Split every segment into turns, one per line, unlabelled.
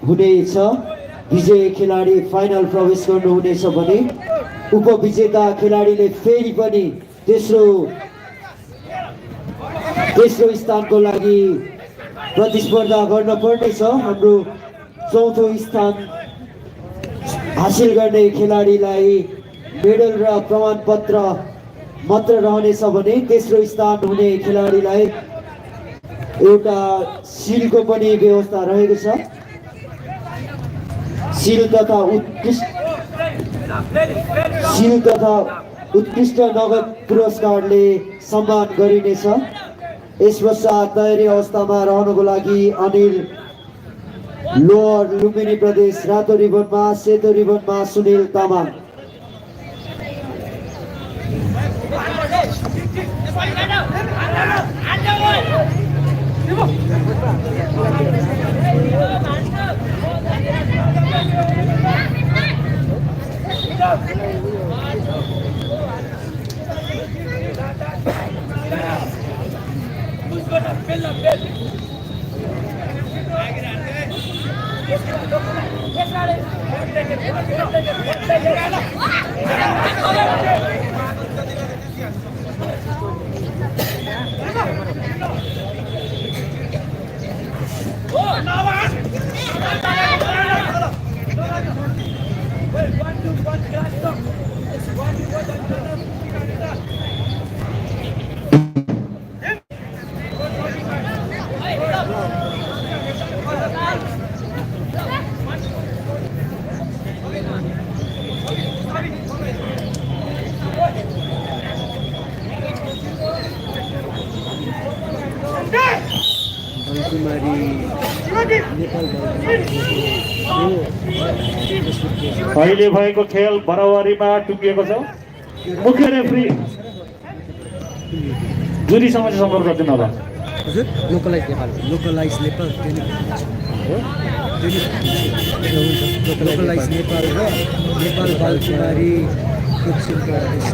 हुनेछ। विजयी खेलाडी फाइनल प्रवेश गर्नुहुनेछ भने उपविजेता खेलाडीले फेरि पनि तेस्रो स्थानको लागि प्रतिस्पर्धा गर्न पर्नेछ। हाम्रो चौथो स्थान हासिल गर्ने खेलाडीलाई मेडल र प्रमाणपत्र मात्र रहनेछ भने तेस्रो स्थान हुने खेलाडीलाई एउटा सिलको पनि व्यवस्था रहेको छ। सिल तथा उत्कृष्ट नगद पुरस्कारले सम्मान गरिनेछ। यस पश्चात तयारी अवस्थामा रहनको लागि अनिल लोअर लुम्बिनी प्रदेश रातो रिबनमा, सेतो रिबनमा सुनिल तामाङ।
अहिले भएको खेल बराबरीमा टुकिएको छ। मुख्य रेफ्री जुरीसँग चाहिँ सम्पर्क गर्दैन होला।
हजुर लोकलाइज नेपाल लोकलाइज नेपाल र नेपाल बालकुमारी कोचिङका अध्यक्ष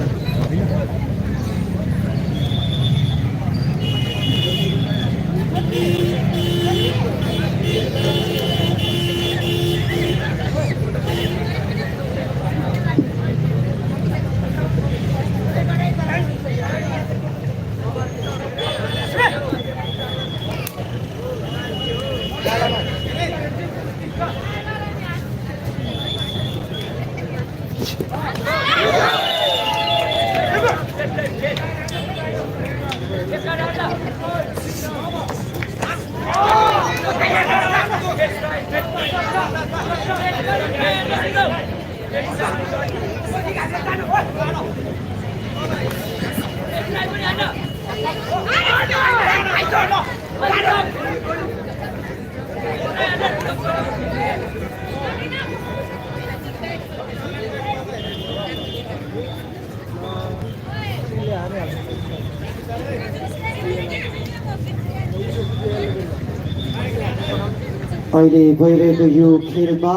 अहिले भइरहेको यो खेलमा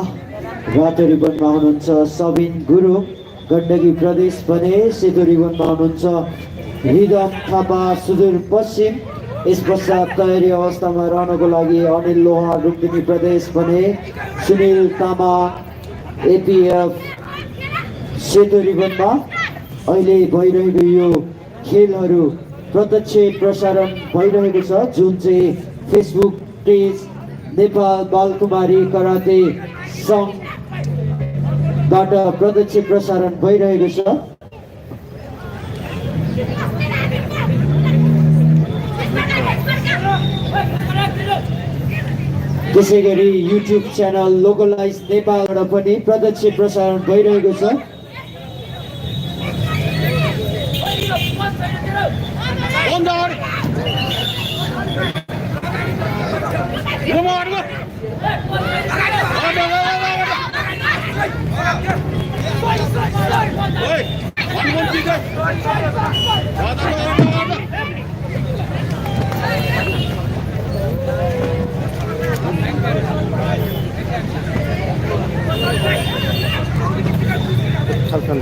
रातो रिबनमा हुनुहुन्छ सबिन गुरुङ गण्डकी प्रदेश भने सेतो रिबनमा हुनुहुन्छ रिदम थापा सुदूरपश्चिम। यस पश्चात तयारी अवस्थामा रहनको लागि अनिल लोहार लुम्बिनी प्रदेश भने सुनिल तामाङ एपिएफ सेतो रिबनमा। अहिले भइरहेको यो खेलहरू प्रत्यक्ष प्रसारण भइरहेको छ जुन चाहिँ Facebook page Nepal Balkumari karate सङ्घबाट प्रत्यक्ष प्रसारण भइरहेको छ। त्यसै गरी युट्युब च्यानल लोकलाइज नेपालबाट पनि प्रत्यक्ष प्रसारण भइरहेको छ।
चल